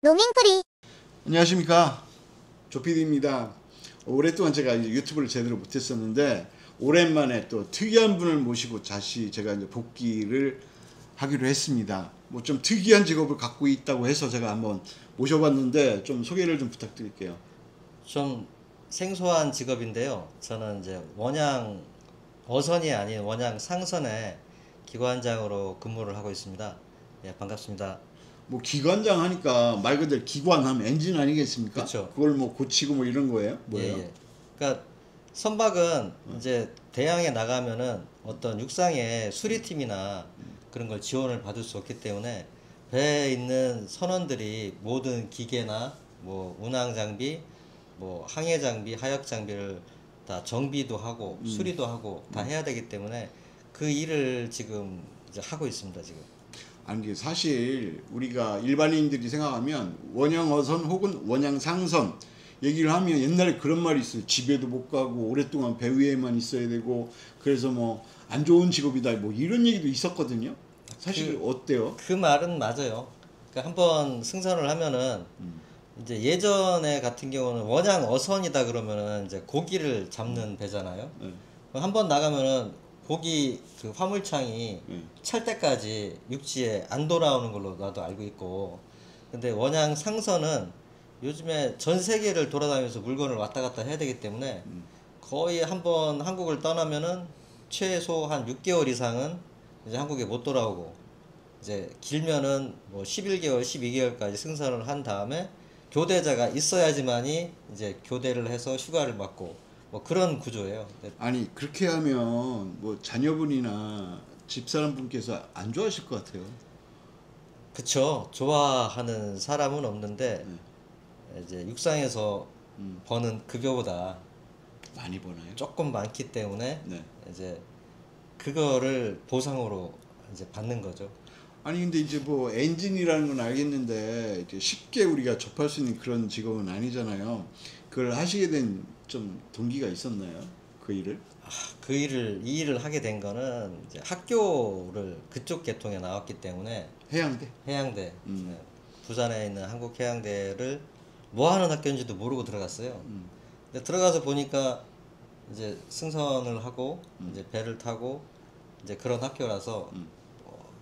로밍프리. 안녕하십니까, 조피디입니다. 오랫동안 제가 이제 유튜브를 제대로 못했었는데 오랜만에 또 특이한 분을 모시고 다시 제가 이제 복귀를 하기로 했습니다. 뭐 좀 특이한 직업을 갖고 있다고 해서 제가 한번 모셔봤는데 좀 소개를 좀 부탁드릴게요. 좀 생소한 직업인데요. 저는 이제 원양 어선이 아닌 원양 상선의 기관장으로 근무를 하고 있습니다. 예, 반갑습니다. 뭐 기관장 하니까 말 그대로 기관하면 엔진 아니겠습니까? 그쵸. 그걸 뭐 고치고 뭐 이런 거예요? 뭐예요? 예. 그러니까 선박은 이제 대양에 나가면은 어떤 육상의 수리팀이나 그런 걸 지원을 받을 수 없기 때문에 배에 있는 선원들이 모든 기계나 뭐 운항 장비, 뭐 항해 장비, 하역 장비를 다 정비도 하고 수리도 하고 다 해야 되기 때문에 그 일을 지금 이제 하고 있습니다, 지금. 아니 이게 사실 우리가 일반인들이 생각하면 원양어선 혹은 원양상선 얘기를 하면 옛날에 그런 말이 있어요. 집에도 못 가고 오랫동안 배 위에만 있어야 되고 그래서 뭐 안 좋은 직업이다 뭐 이런 얘기도 있었거든요. 사실 어때요? 그 말은 맞아요. 그러니까 한번 승선을 하면은 이제 예전에 같은 경우는 원양 어선이다 그러면은 이제 고기를 잡는 배잖아요. 네. 한번 나가면은 고기 그 화물창이 네. 찰 때까지 육지에 안 돌아오는 걸로 나도 알고 있고. 근데 원양 상선은 요즘에 전 세계를 돌아다니면서 물건을 왔다 갔다 해야 되기 때문에 거의 한번 한국을 떠나면은 최소 한 6개월 이상은 이제 한국에 못 돌아오고, 이제 길면은 뭐 11개월, 12개월까지 승선을 한 다음에 교대자가 있어야지만이 이제 교대를 해서 휴가를 받고 뭐 그런 구조예요. 아니 그렇게 하면 뭐 자녀분이나 집사람분께서 안 좋아하실 것 같아요. 그쵸. 좋아하는 사람은 없는데 이제 육상에서 버는 급여보다 많이 버나요? 조금 많기 때문에 네. 이제 그거를 보상으로 이제 받는 거죠. 아니 근데 이제 뭐 엔진이라는 건 알겠는데 이제 쉽게 우리가 접할 수 있는 그런 직업은 아니잖아요. 그걸 하시게 된 좀 동기가 있었나요? 그 일을? 이 일을 하게 된 거는 이제 학교를 그쪽 계통에 나왔기 때문에 해양대? 해양대, 네, 부산에 있는 한국해양대를 뭐 하는 학교인지도 모르고 들어갔어요. 근데 들어가서 보니까 이제 승선을 하고 이제 배를 타고 이제 그런 학교라서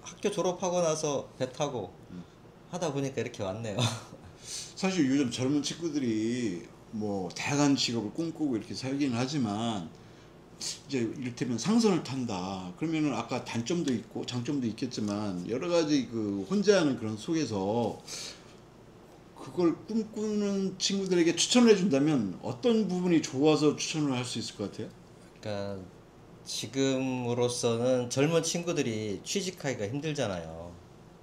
학교 졸업하고 나서 배 타고 하다 보니까 이렇게 왔네요. 사실 요즘 젊은 친구들이 뭐 다양한 직업을 꿈꾸고 이렇게 살기는 하지만 이제 이를테면 상선을 탄다 그러면은 아까 단점도 있고 장점도 있겠지만 여러 가지 그 혼자 하는 그런 속에서 그걸 꿈꾸는 친구들에게 추천을 해준다면 어떤 부분이 좋아서 추천을 할 수 있을 것 같아요? 그러니까 지금으로서는 젊은 친구들이 취직하기가 힘들잖아요.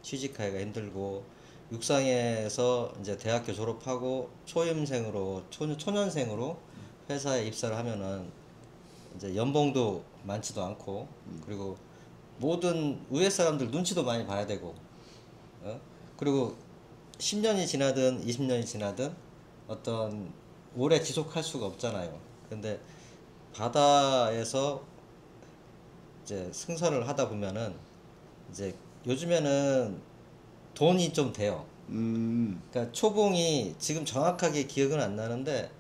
취직하기가 힘들고 육상에서 이제 대학교 졸업하고 초임생으로 초년생으로 회사에 입사를 하면은 이제 연봉도 많지도 않고, 그리고 모든 위에 사람들 눈치도 많이 봐야 되고, 그리고 10년이 지나든 20년이 지나든 어떤 오래 지속할 수가 없잖아요. 근데 바다에서 이제 승선을 하다 보면은 이제 요즘에는 돈이 좀 돼요. 그러니까 초봉이 지금 정확하게 기억은 안 나는데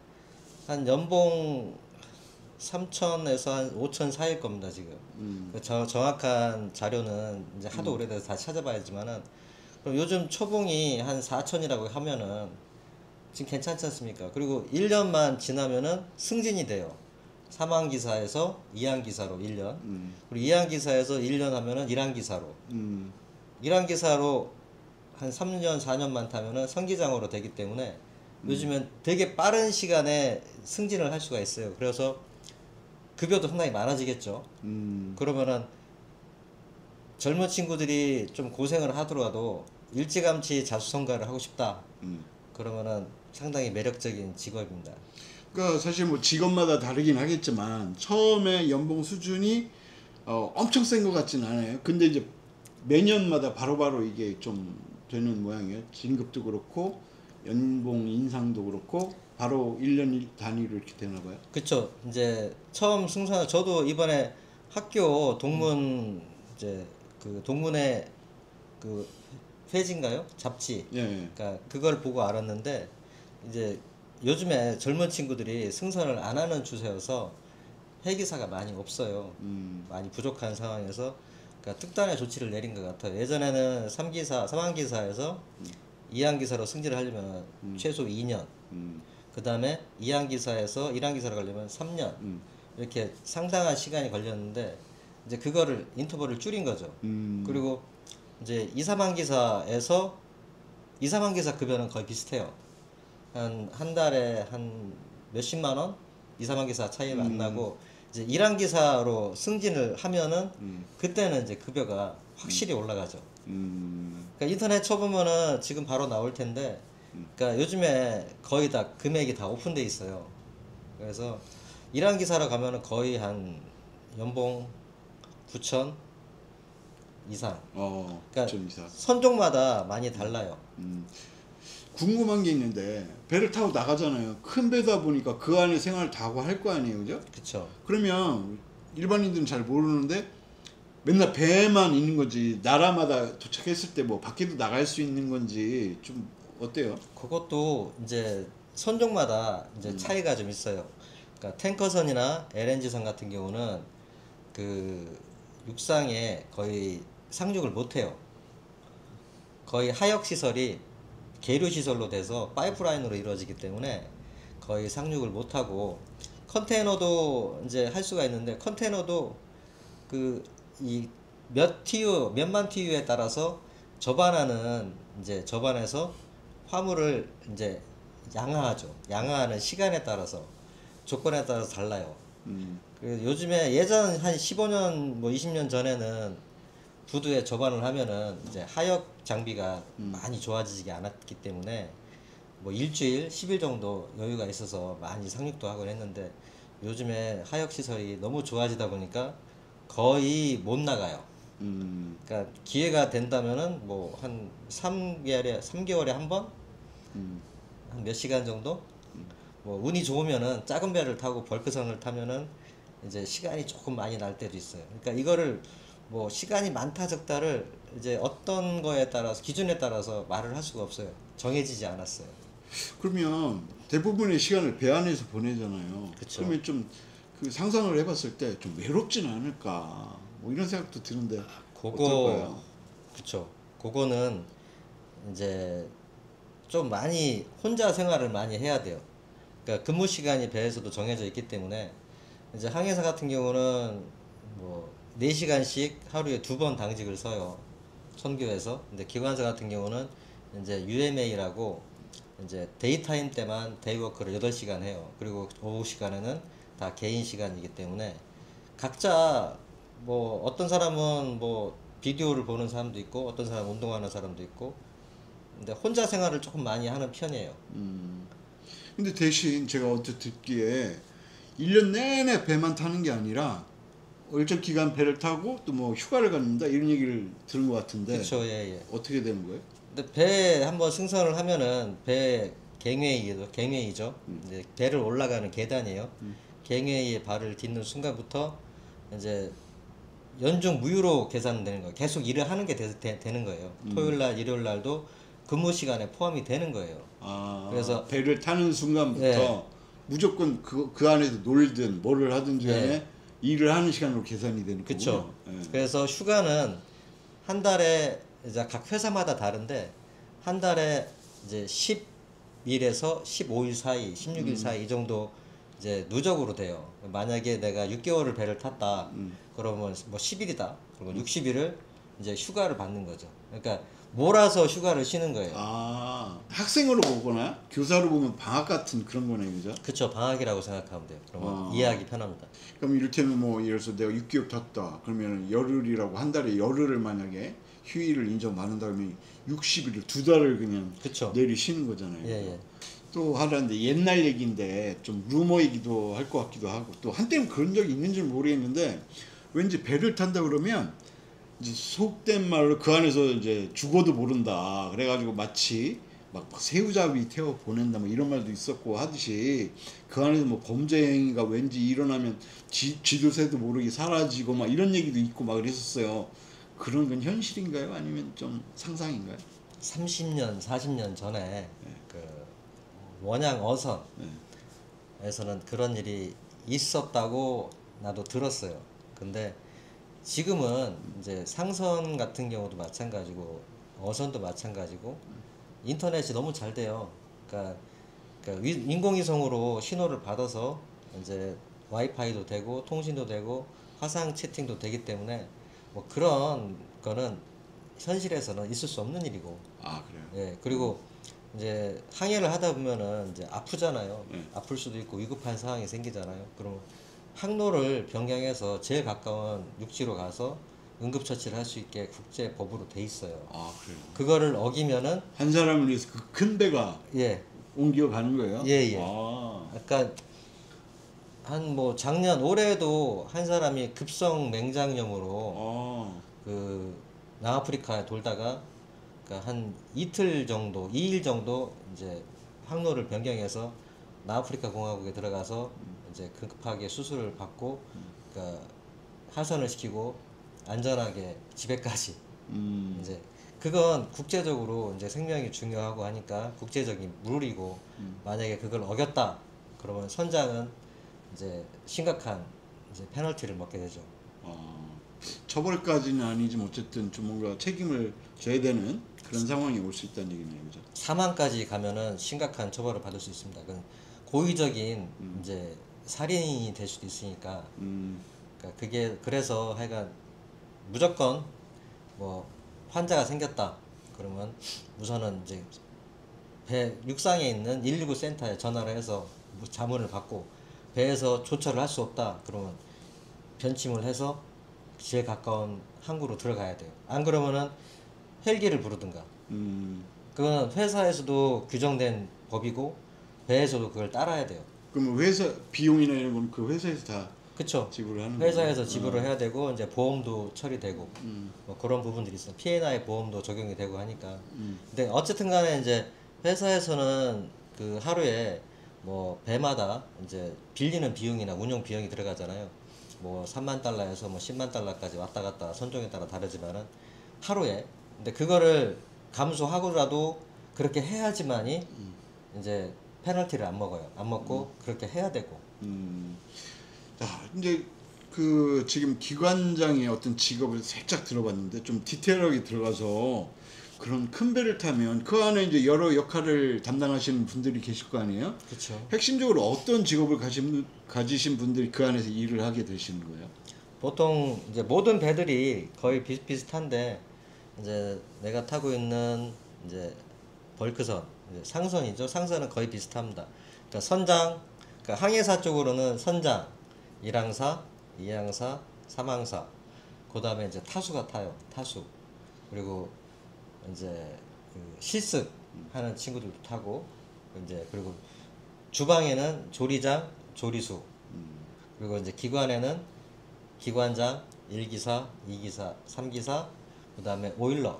한 연봉 3천에서 한 5천 사이일 겁니다, 지금. 정확한 자료는 이제 하도 오래돼서 다 찾아봐야지만은, 그럼 요즘 초봉이 한 4천이라고 하면은 지금 괜찮지 않습니까? 그리고 1년만 지나면은 승진이 돼요. 3항기사에서 2항기사로 1년. 그리고 2항기사에서 1년 하면은 1항기사로. 1항기사로 한 3년, 4년만 타면은 선기장으로 되기 때문에 요즘엔 되게 빠른 시간에 승진을 할 수가 있어요. 그래서 급여도 상당히 많아지겠죠. 그러면은 젊은 친구들이 좀 고생을 하더라도 일찌감치 자수성가를 하고 싶다. 그러면은 상당히 매력적인 직업입니다. 그러니까 사실 뭐 직업마다 다르긴 하겠지만 처음에 연봉 수준이 엄청 센 것 같진 않아요. 근데 이제 매년마다 바로바로 이게 좀 되는 모양이에요. 진급도 그렇고 연봉 인상도 그렇고 바로 1년 단위로 이렇게 되나 봐요. 그쵸. 이제 처음 승선, 저도 이번에 학교 동문 이제 그 동문회 그 페이지인가요? 잡지. 예. 그러니까 그걸 보고 알았는데 이제 요즘에 젊은 친구들이 승선을 안 하는 추세여서 회계사가 많이 없어요. 많이 부족한 상황에서 그러니까 특단의 조치를 내린 것 같아요. 예전에는 3기사, 3항기사에서 2항기사로 승진을 하려면 최소 2년, 그 다음에 2항기사에서 1항기사로 가려면 3년, 이렇게 상당한 시간이 걸렸는데 이제 그거를 인터벌을 줄인 거죠. 그리고 이제 2, 3항기사에서 2, 3항기사 급여는 거의 비슷해요. 한 달에 한 몇십만 원? 2, 3항기사 차이가 안 나고 이제 1항기사로 승진을 하면은 그때는 이제 급여가 확실히 올라가죠. 그러니까 인터넷 쳐보면은 지금 바로 나올 텐데, 그러니까 요즘에 거의 다 금액이 다 오픈돼 있어요. 그래서 1항기사로 가면은 거의 한 연봉 9천 이상. 그러니까 9천 이상. 선종마다 많이 달라요. 궁금한 게 있는데 배를 타고 나가잖아요. 큰 배다 보니까 그 안에 생활을 다 하고 할 거 아니에요, 그죠? 그쵸. 그러면 일반인들은 잘 모르는데 맨날 배에만 있는 건지 나라마다 도착했을 때 뭐 밖에도 나갈 수 있는 건지 좀 어때요? 그것도 이제 선종마다 이제 차이가 좀 있어요. 그러니까 탱커선이나 LNG선 같은 경우는 그 육상에 거의 상륙을 못 해요. 거의 하역 시설이 계류 시설로 돼서 파이프라인으로 이루어지기 때문에 거의 상륙을 못 하고, 컨테이너도 이제 할 수가 있는데 컨테이너도 그 이 몇 TU 몇만 TU에 따라서 접안하는 이제 접안해서 화물을 이제 양화하죠. 양화하는 시간에 따라서 조건에 따라서 달라요. 그래서 요즘에 예전 한 15년 뭐 20년 전에는 부두에 접안을 하면은 이제 하역 장비가 많이 좋아지지 않았기 때문에 뭐 일주일, 10일 정도 여유가 있어서 많이 상륙도 하곤 했는데 요즘에 하역 시설이 너무 좋아지다 보니까 거의 못 나가요. 그러니까 기회가 된다면은 뭐 한 3개월에 한 번? 한 몇 시간 정도? 뭐 운이 좋으면은 작은 배를 타고 벌크선을 타면은 이제 시간이 조금 많이 날 때도 있어요. 그러니까 이거를 뭐 시간이 많다 적다를 이제 어떤 거에 따라서 기준에 따라서 말을 할 수가 없어요. 정해지지 않았어요. 그러면 대부분의 시간을 배 안에서 보내잖아요. 그쵸. 그러면 좀 그 상상을 해봤을 때 좀 외롭지는 않을까 뭐 이런 생각도 드는데 그거 어떨까요? 그쵸. 그거는 이제 좀 많이 혼자 생활을 많이 해야 돼요. 그러니까 근무 시간이 배에서도 정해져 있기 때문에 이제 항해사 같은 경우는 뭐 4시간씩 하루에 2번 당직을 서요. 선교에서. 근데 기관사 같은 경우는 이제 UMA라고 이제 데이타임 때만 데이워크를 8시간 해요. 그리고 오후 시간에는 다 개인 시간이기 때문에 각자 뭐 어떤 사람은 뭐 비디오를 보는 사람도 있고 어떤 사람은 운동하는 사람도 있고, 근데 혼자 생활을 조금 많이 하는 편이에요. 근데 대신 제가 어떻게 듣기에 1년 내내 배만 타는 게 아니라 일정 기간 배를 타고 또 뭐 휴가를 갖는다 이런 얘기를 들은 것 같은데 그쵸, 예, 예. 어떻게 되는 거예요? 근데 배에 한번 승선을 하면은 배 갱회이죠. 이제 배를 올라가는 계단이에요. 갱회이에 발을 딛는 순간부터 이제 연중 무휴로 계산되는 거예요. 계속 일을 하는 게 되는 거예요. 토요일 날, 일요일 날도 근무 시간에 포함이 되는 거예요. 그래서 배를 타는 순간부터 예, 무조건 그 안에서 놀든 뭐를 하든지 간에 예. 일을 일을 하는 시간으로 계산이 되는 그쵸. 거군요. 예. 그래서 휴가는 한 달에 이제 각 회사마다 다른데 한 달에 이제 10일에서 15일 사이, 16일 사이 이 정도 이제 누적으로 돼요. 만약에 내가 6개월을 배를 탔다. 그러면 뭐 10일이다. 그러면 60일을 이제 휴가를 받는 거죠. 그러니까 몰아서 휴가를 쉬는 거예요. 학생으로 보거나 교사로 보면 방학 같은 그런 거네, 그죠? 그쵸. 방학이라고 생각하면 돼요. 그러면 아. 이해하기 편합니다. 그럼 이를테면 뭐 예를 들어서 내가 6개월 탔다. 그러면 열흘이라고 한 달에 열흘을 만약에 휴일을 인정받는다 그러면 60일을 두 달을 그냥 그쵸. 내리 쉬는 거잖아요. 예, 예. 또 하라는데 옛날 얘기인데 좀 루머이기도 할 것 같기도 하고 또 한때는 그런 적이 있는지 모르겠는데 왠지 배를 탄다 그러면 이제 속된 말로 그 안에서 이제 죽어도 모른다 그래가지고 마치 막 새우잡이 태워 보낸다 뭐 이런 말도 있었고 하듯이 그 안에서 뭐 범죄 행위가 왠지 일어나면 쥐도 새도 모르게 사라지고 막 이런 얘기도 있고 막 그랬었어요. 그런 건 현실인가요? 아니면 좀 상상인가요? 30년, 40년 전에 그 원양 어선에서는 네. 그런 일이 있었다고 나도 들었어요. 근데 지금은 이제 상선 같은 경우도 마찬가지고 어선도 마찬가지고 인터넷이 너무 잘 돼요. 그러니까 인공위성으로 신호를 받아서 이제 와이파이도 되고 통신도 되고 화상 채팅도 되기 때문에 뭐 그런 거는 현실에서는 있을 수 없는 일이고, 아, 그래요. 예, 그리고 이제 항해를 하다 보면은 이제 아프잖아요. 네. 아플 수도 있고 위급한 상황이 생기잖아요. 그럼 항로를 변경해서 제일 가까운 육지로 가서 응급처치를 할 수 있게 국제법으로 돼 있어요. 아, 그래요. 그거를 어기면은, 한 사람을 위해서 그 큰 배가 예, 옮겨가는 거예요? 예, 예. 아, 아까 한 뭐 작년 올해도 한 사람이 급성 맹장염으로 아, 그 남아프리카에 돌다가 그러니까 한 이틀 정도, 2일 정도 이제 항로를 변경해서 남아프리카 공화국에 들어가서 이제 급하게 수술을 받고 그러니까 하선을 시키고 안전하게 집에까지 이제 그건 국제적으로 이제 생명이 중요하고 하니까 국제적인 룰이고 만약에 그걸 어겼다 그러면 선장은 이제 심각한 이제 페널티를 먹게 되죠. 아, 처벌까지는 아니지만 어쨌든 좀 뭔가 책임을 져야 되는 그런 상황이 올 수 있다는 얘기네요, 그죠? 사망까지 가면은 심각한 처벌을 받을 수 있습니다. 그 고의적인 이제 살인이 될 수도 있으니까 음, 그러니까 그게 그래서 하여간 무조건 뭐 환자가 생겼다 그러면 우선은 이제 배 육상에 있는 119 센터에 전화를 해서 자문을 받고 배에서 조처를 할 수 없다 그러면 변침을 해서 제일 가까운 항구로 들어가야 돼요. 안 그러면은 헬기를 부르든가. 음. 그건 회사에서도 규정된 법이고 배에서도 그걸 따라야 돼요. 그럼 회사 비용이나 이런 건 그 회사에서 다 그쵸? 지불을 하는 거예요? 회사에서 지불을 해야 되고 이제 보험도 처리되고 음, 뭐 그런 부분들이 있어요. P&I 보험도 적용이 되고 하니까. 음, 근데 어쨌든 간에 이제 회사에서는 그 하루에 뭐 배마다 이제 빌리는 비용이나 운영 비용이 들어가잖아요. 뭐 3만 달러에서 뭐 10만 달러까지 왔다 갔다 선종에 따라 다르지만은 하루에 근데 그거를 감수하고라도 그렇게 해야지만이 이제 페널티를 안 먹어요. 안 먹고 그렇게 해야 되고. 음. 자, 이제 그 지금 기관장의 어떤 직업을 살짝 들어봤는데 좀 디테일하게 들어가서 그런 큰 배를 타면 그 안에 이제 여러 역할을 담당하시는 분들이 계실 거 아니에요? 그렇죠. 핵심적으로 어떤 직업을 가지신 분들이 그 안에서 일을 하게 되시는 거예요? 보통 이제 모든 배들이 거의 비슷비슷한데 이제 내가 타고 있는 이제 벌크선, 이제 상선이죠. 상선은 거의 비슷합니다. 그러니까 선장, 그러니까 항해사 쪽으로는 선장, 1항사, 2항사, 3항사, 그 다음에 이제 타수가 타요. 타수. 그리고 이제 그 실습 하는 친구들도 타고 이제 그리고 주방에는 조리장, 조리수, 그리고 이제 기관에는 기관장, 1기사, 2기사, 3기사, 그 다음에 오일러,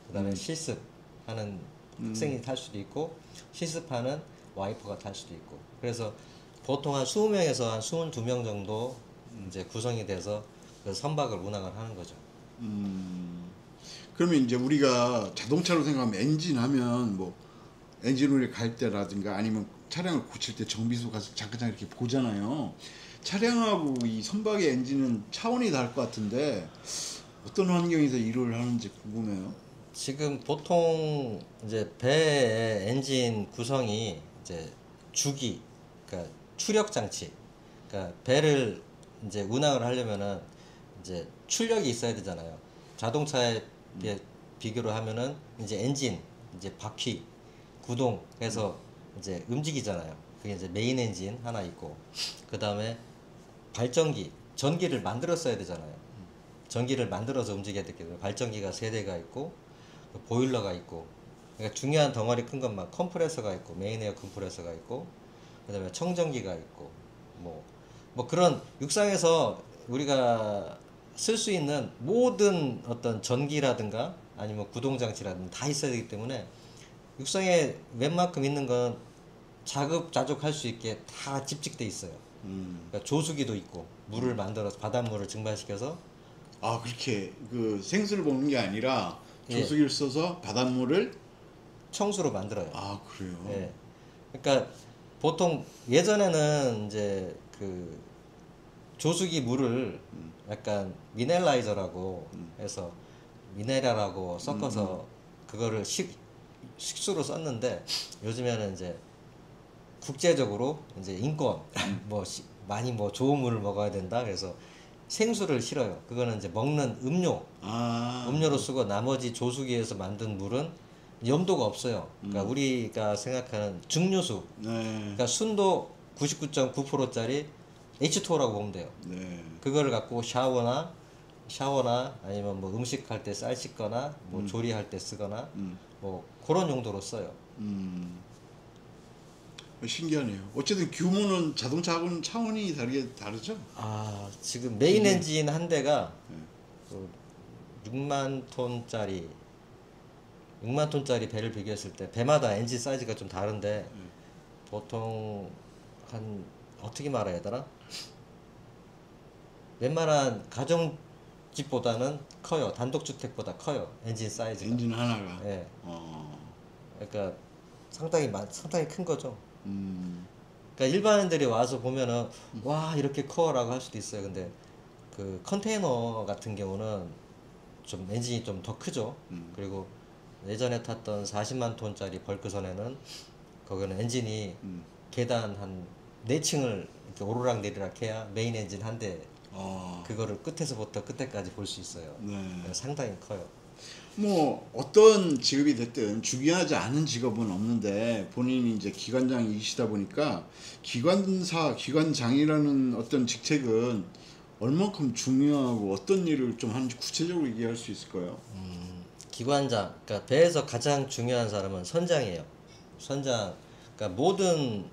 그 다음에 실습하는 학생이 탈 수도 있고, 실습하는 와이퍼가 탈 수도 있고. 그래서 보통 한 20명에서 한 22명 정도 이제 구성이 돼서 그 선박을 운항을 하는 거죠. 그러면 이제 우리가 자동차로 생각하면 엔진 하면 뭐 엔진오일 갈 때라든가 아니면 차량을 고칠 때 정비소 가서 잠깐 이렇게 보잖아요. 차량하고 이 선박의 엔진은 차원이 다를 것 같은데 어떤 환경에서 일을 하는지 궁금해요. 지금 보통 이제 배의 엔진 구성이 이제 주기, 그러니까 추력 장치, 그러니까 배를 이제 운항을 하려면은 이제 출력이 있어야 되잖아요. 자동차에 비교로 하면은 이제 엔진, 이제 바퀴, 구동 해서 이제 움직이잖아요. 그게 이제 메인 엔진 하나 있고, 그 다음에 발전기, 전기를 만들었어야 되잖아요. 전기를 만들어서 움직여야 되기 때문에 발전기가 3대가 있고 보일러가 있고 그러니까 중요한 덩어리 큰 것만 컴프레서가 있고 메인 에어 컴프레서가 있고 그다음에 청정기가 있고 뭐 그런 육상에서 우리가 쓸 수 있는 모든 어떤 전기라든가 아니면 구동장치라든가 다 있어야 되기 때문에 육상에 웬만큼 있는 건 자급자족할 수 있게 다 집직돼 있어요. 그러니까 조수기도 있고 물을 만들어서 바닷물을 증발시켜서 아, 그렇게 그 생수를 먹는 게 아니라 예. 조수기를 써서 바닷물을 청수로 만들어요. 아 그래요. 예. 그러니까 보통 예전에는 이제 그 조수기 물을 약간 미네랄라이저라고 해서 미네랄하고 섞어서 그거를 식수로 썼는데 요즘에는 이제 국제적으로 이제 인권 뭐 많이 뭐 좋은 물을 먹어야 된다 그래서 생수를 실어요. 그거는 이제 먹는 음료로 쓰고 나머지 조수기에서 만든 물은 염도가 없어요. 그러니까 우리가 생각하는 증류수, 네. 그러니까 순도 99.9%짜리 H2O라고 보면 돼요. 네. 그거를 갖고 샤워나 아니면 뭐 음식할 때 쌀 씻거나 뭐 조리할 때 쓰거나 뭐 그런 용도로 써요. 신기하네요. 어쨌든 규모는 자동차하고는 차원이 다르죠? 아, 지금 메인 엔진 한 대가 그 6만 톤짜리 배를 비교했을 때 배마다 엔진 사이즈가 좀 다른데 보통 한 어떻게 말해야 되나? 웬만한 가정집보다는 커요. 단독주택보다 커요. 엔진 사이즈가. 엔진 하나가. 예. 어. 그러니까 상당히 큰 거죠. 음. 그러니까 일반인들이 와서 보면은 와 이렇게 커라고 할 수도 있어요. 근데 그 컨테이너 같은 경우는 좀 엔진이 좀 더 크죠. 그리고 예전에 탔던 40만 톤짜리 벌크선에는 거기는 엔진이 계단 한 4층을 이렇게 오르락 내리락 해야 메인 엔진 한 대 그거를 끝에서부터 끝에까지 볼 수 있어요. 네. 상당히 커요. 뭐 어떤 직업이 됐든 중요하지 않은 직업은 없는데 본인이 이제 기관장이시다 보니까 기관장이라는 어떤 직책은 얼만큼 중요하고 어떤 일을 좀 하는지 구체적으로 얘기할 수 있을까요? 기관장, 그러니까 배에서 가장 중요한 사람은 선장이에요. 선장, 그러니까 모든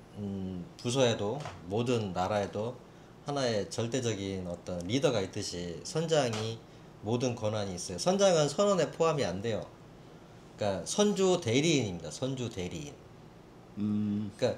부서에도 모든 나라에도 하나의 절대적인 어떤 리더가 있듯이 선장이 모든 권한이 있어요. 선장은 선원에 포함이 안 돼요. 그러니까 선주 대리인입니다. 선주 대리인. 그러니까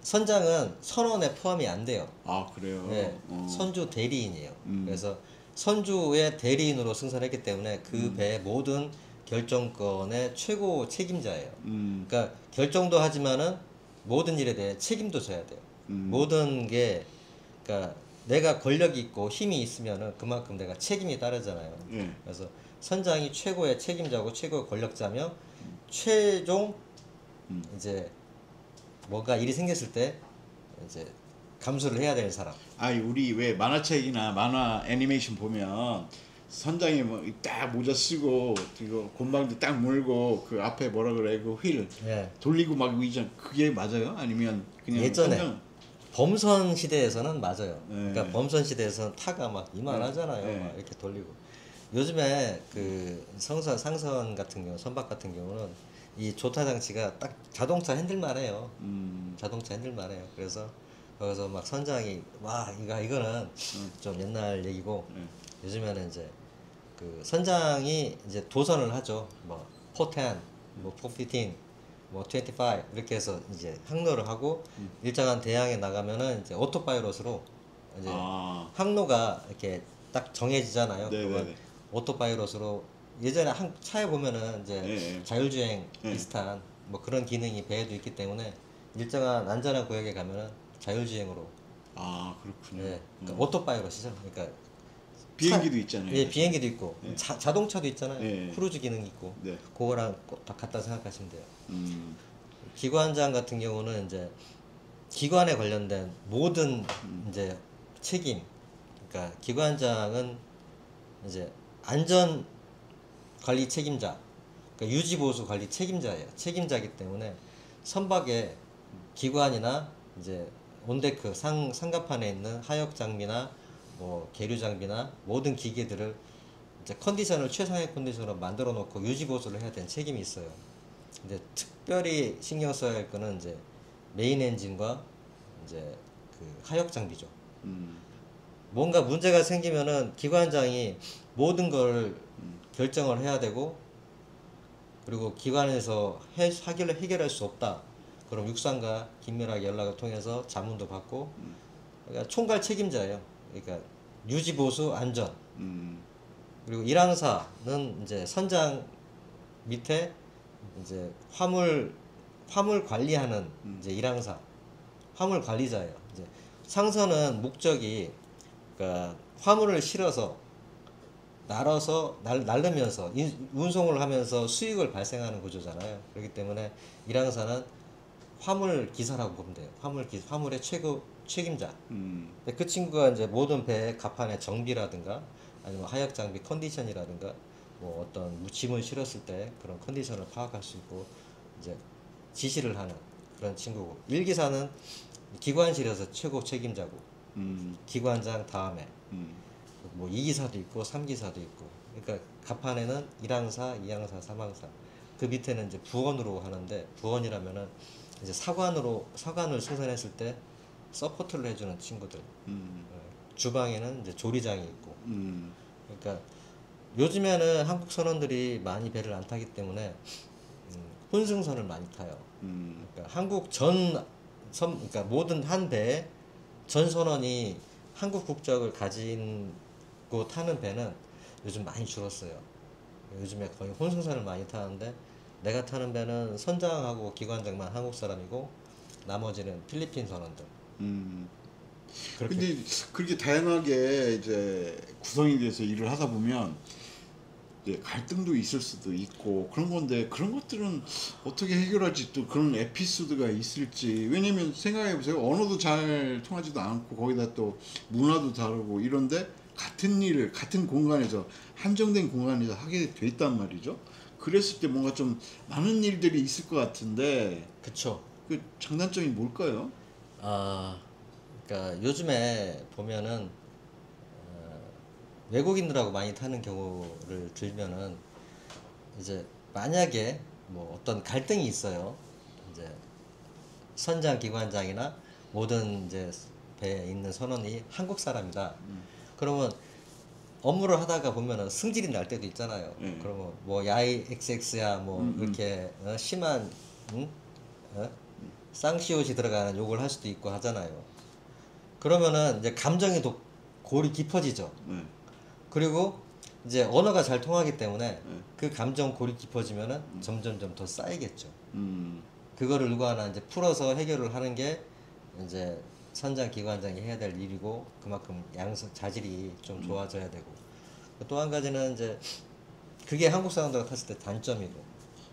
선장은 선원에 포함이 안 돼요. 아 그래요. 네, 선주 대리인이에요. 그래서 선주의 대리인으로 승선했기 때문에 그 배의 모든 결정권의 최고 책임자예요. 그러니까 결정도 하지만은 모든 일에 대해 책임도 져야 돼요. 모든 게 그러니까 내가 권력이 있고 힘이 있으면은 그만큼 내가 책임이 따르잖아요. 예. 그래서 선장이 최고의 책임자고 최고의 권력자며 최종 이제 뭔가 일이 생겼을 때 이제 감수를 해야 되는 사람. 아니 우리 왜 만화책이나 만화 애니메이션 보면 선장이 뭐 딱 모자 쓰고 이거 곤방도 딱 물고 그 앞에 뭐라 그래 그 휠 예. 돌리고 막 위장 그게 맞아요? 아니면 그냥 예전에 선장 범선 시대에서는 맞아요. 네. 그러니까 범선 시대에서는 타가 막 이만하잖아요. 네. 막 이렇게 돌리고. 요즘에 그 상선 같은 경우, 선박 같은 경우는 이 조타 장치가 딱 자동차 핸들만 해요. 자동차 핸들만 해요. 그래서 거기서 막 선장이 와 이거는 좀 옛날 얘기고 요즘에는 이제 그 선장이 이제 도선을 하죠. 뭐 포텐, 뭐 포피틴, 뭐 25 이렇게 해서 이제 항로를 하고 일정한 대항에 나가면은 이제 오토파이롯으로 이제 항로가 이렇게 딱 정해지잖아요. 네네네. 그러면 오토파이롯으로 예전에 차에 보면은 이제 네. 자율주행 네. 비슷한 뭐 그런 기능이 배에도 있기 때문에 일정한 안전한 구역에 가면은 자율주행으로 아 그렇군요. 예, 그러니까 오토파이롯이죠. 그러니까 비행기도 있잖아요. 예, 비행기도 있고 네. 자동차도 있잖아요. 네. 크루즈 기능 있고 네. 그거랑 다 같다 생각하시면 돼요. 음. 기관장 같은 경우는 이제 기관에 관련된 모든 이제 책임, 그러니까 기관장은 이제 안전 관리 책임자, 그러니까 유지 보수 관리 책임자예요. 책임자이기 때문에 선박의 기관이나 이제 온데크 상갑판에 있는 하역 장비나 뭐 계류 장비나 모든 기계들을 이제 컨디션을 최상의 컨디션으로 만들어 놓고 유지 보수를 해야 되는 책임이 있어요. 근데 특별히 신경 써야 할 거는 이제 메인 엔진과 이제 그 하역 장비죠. 뭔가 문제가 생기면은 기관장이 모든 걸 결정을 해야 되고 그리고 기관에서 해결할 수 없다. 그럼 육상과 긴밀하게 연락을 통해서 자문도 받고 그러니까 총괄 책임자예요. 그러니까 유지 보수 안전 그리고 일항사는 이제 선장 밑에 이제 화물 관리하는 이제 일항사, 화물 관리자예요. 이제 상선은 목적이 그러니까 화물을 실어서 날르면서 운송을 하면서 수익을 발생하는 구조잖아요. 그렇기 때문에 일항사는 화물 기사라고 보면 돼요. 화물의 최고 책임자. 근데 그 친구가 이제 모든 배의 갑판의 정비라든가 아니면 하역 장비 컨디션이라든가 뭐 어떤 짐을 실었을 때 그런 컨디션을 파악할 수 있고 이제 지시를 하는 그런 친구고, 일기사는 기관실에서 최고 책임자고, 기관장 다음에 뭐 2기사도 있고 3기사도 있고, 그러니까 갑판에는 1항사, 2항사, 3항사, 그 밑에는 이제 부원으로 하는데, 부원이라면은 이제 사관을 승선했을 때 서포트를 해주는 친구들. 주방에는 이제 조리장이 있고. 그러니까 요즘에는 한국 선원들이 많이 배를 안 타기 때문에 혼승선을 많이 타요. 그러니까 그러니까 모든 한 배에 전 선원이 한국 국적을 가지고 타는 배는 요즘 많이 줄었어요. 요즘에 거의 혼승선을 많이 타는데, 내가 타는 배는 선장하고 기관장만 한국 사람이고 나머지는 필리핀 선원들. 그렇게. 근데 그렇게 다양하게 이제 구성이 돼서 일을 하다 보면 이제 갈등도 있을 수도 있고 그런 건데, 그런 것들은 어떻게 해결할지, 또 그런 에피소드가 있을지. 왜냐면 생각해 보세요. 언어도 잘 통하지도 않고 거기다 또 문화도 다르고 이런데 같은 일을 같은 공간에서, 한정된 공간에서 하게 됐단 말이죠. 그랬을 때 뭔가 좀 많은 일들이 있을 것 같은데, 그쵸. 그 장단점이 뭘까요? 아, 그러니까 요즘에 보면은 외국인들하고 많이 타는 경우를 들면은 이제 만약에 뭐 어떤 갈등이 있어요. 이제 선장 기관장이나 모든 이제 배에 있는 선원이 한국 사람이다. 그러면 업무를 하다가 보면은 승질이 날 때도 있잖아요. 예. 그러면 뭐 야이 XX야 뭐 이렇게 심한 어? 쌍시옷이 들어가는 욕을 할 수도 있고 하잖아요. 그러면은 이제 감정이 더 골이 깊어지죠. 네. 그리고 이제 언어가 잘 통하기 때문에 네. 그 감정 골이 깊어지면은 점점점 더 쌓이겠죠. 음. 그거를 누구 하나 이제 풀어서 해결을 하는 게 이제 선장 기관장이 해야 될 일이고, 그만큼 자질이 좀 좋아져야 되고. 또 한 가지는 이제 그게 한국 사람들과 탔을 때 단점이고,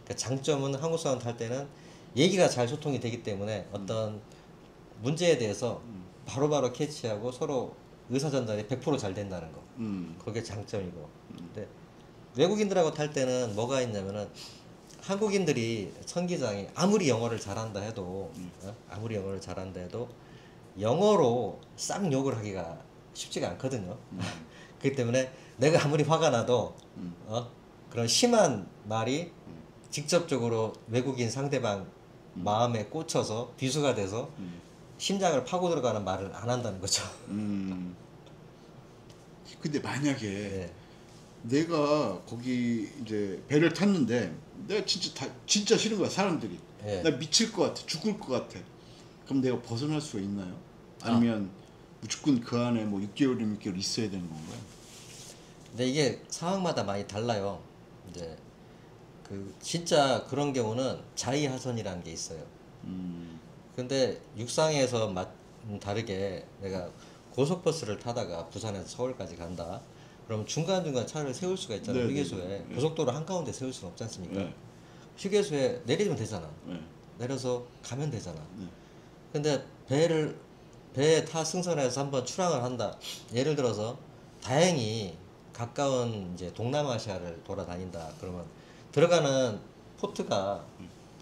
그러니까 장점은 한국 사람 탈 때는 얘기가 잘 소통이 되기 때문에 어떤 문제에 대해서 바로바로 캐치하고 서로 의사 전달이 100%잘 된다는 거. 그게 장점이고. 근데 외국인들하고 탈 때는 뭐가 있냐면은, 한국인들이 선기장이 아무리 영어를 잘한다 해도 아무리 영어를 잘한다 해도 영어로 쌍욕을 하기가 쉽지가 않거든요. 그렇기 때문에 내가 아무리 화가 나도 그런 심한 말이 직접적으로 외국인 상대방 마음에 꽂혀서 비수가 돼서 심장을 파고 들어가는 말을 안 한다는 거죠. 근데 만약에 네. 내가 거기 이제 배를 탔는데 내가 진짜 싫은 거야, 사람들이. 예. 나 미칠 것 같아, 죽을 것 같아. 그럼 내가 벗어날 수가 있나요? 아니면 무조건 그 안에 뭐 6개월이면 6개월 있어야 되는 건가요? 근데 이게 상황마다 많이 달라요. 이제 그 진짜 그런 경우는 자의하선이라는 게 있어요. 근데 육상에서 다르게 내가 고속버스를 타다가 부산에서 서울까지 간다. 그럼 중간중간 차를 세울 수가 있잖아요. 네네네. 휴게소에. 네. 고속도로 한가운데 세울 수는 없지 않습니까? 네. 휴게소에 내리면 되잖아. 네. 내려서 가면 되잖아. 네. 근데 배에 타 승선해서 한번 출항을 한다. 예를 들어서 다행히 가까운 이제 동남아시아를 돌아다닌다. 그러면 들어가는 포트가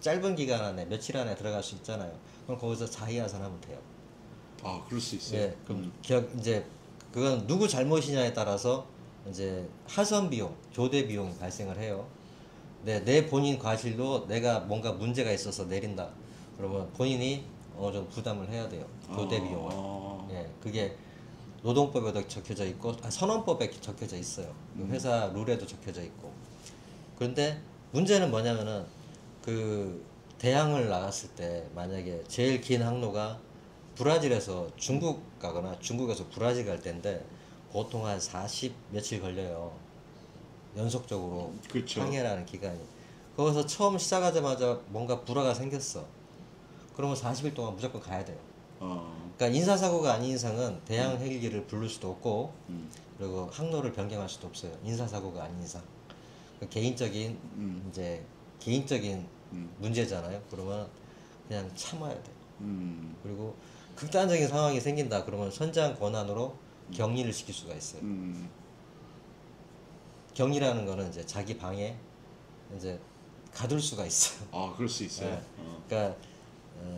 짧은 기간 안에 며칠 안에 들어갈 수 있잖아요. 그럼 거기서 자의하선 하면 돼요. 아, 그럴 수 있어요. 예, 그럼 이제 그건 누구 잘못이냐에 따라서 이제 하선 비용, 교대 비용이 발생을 해요. 내 본인 과실로 내가 뭔가 문제가 있어서 내린다. 그러면 본인이 어느 정도 부담을 해야 돼요. 교대 비용을. 예, 그게 노동법에도 적혀져 있고, 선원법에 적혀져 있어요. 회사 룰에도 적혀져 있고. 그런데 문제는 뭐냐면은 그 대항을 나갔을 때 만약에 제일 긴 항로가 브라질에서 중국 가거나 중국에서 브라질 갈 때인데 보통 한 40 며칠 걸려요. 연속적으로 그렇죠. 항해라는 기간이. 거기서 처음 시작하자마자 뭔가 불화가 생겼어. 그러면 40일 동안 무조건 가야 돼요. 그러니까 인사사고가 아닌 이상은 대항 헬기를 부를 수도 없고 그리고 항로를 변경할 수도 없어요. 인사사고가 아닌 이상. 그 개인적인 이제 개인적인 문제잖아요. 그러면 그냥 참아야 돼. 그리고 극단적인 상황이 생긴다. 그러면 선장 권한으로 격리를 시킬 수가 있어요. 격리라는 거는 이제 자기 방에 이제 가둘 수가 있어요. 아, 그럴 수 있어요. 네. 그러니까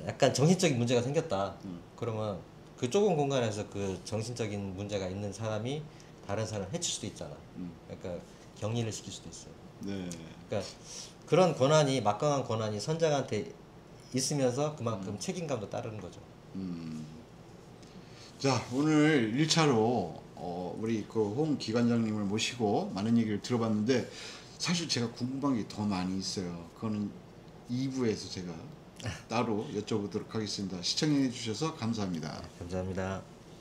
약간 정신적인 문제가 생겼다. 그러면 그 좁은 공간에서 그 정신적인 문제가 있는 사람이 다른 사람을 해칠 수도 있잖아. 그러니까 격리를 시킬 수도 있어요. 네. 그러니까 그런 권한이 막강한 권한이 선장한테 있으면서 그만큼 책임감도 따르는 거죠. 자, 오늘 1차로 우리 그 홍 기관장님을 모시고 많은 얘기를 들어봤는데 사실 제가 궁금한 게 더 많이 있어요. 그거는 2부에서 제가 따로 여쭤보도록 하겠습니다. 시청해 주셔서 감사합니다. 감사합니다.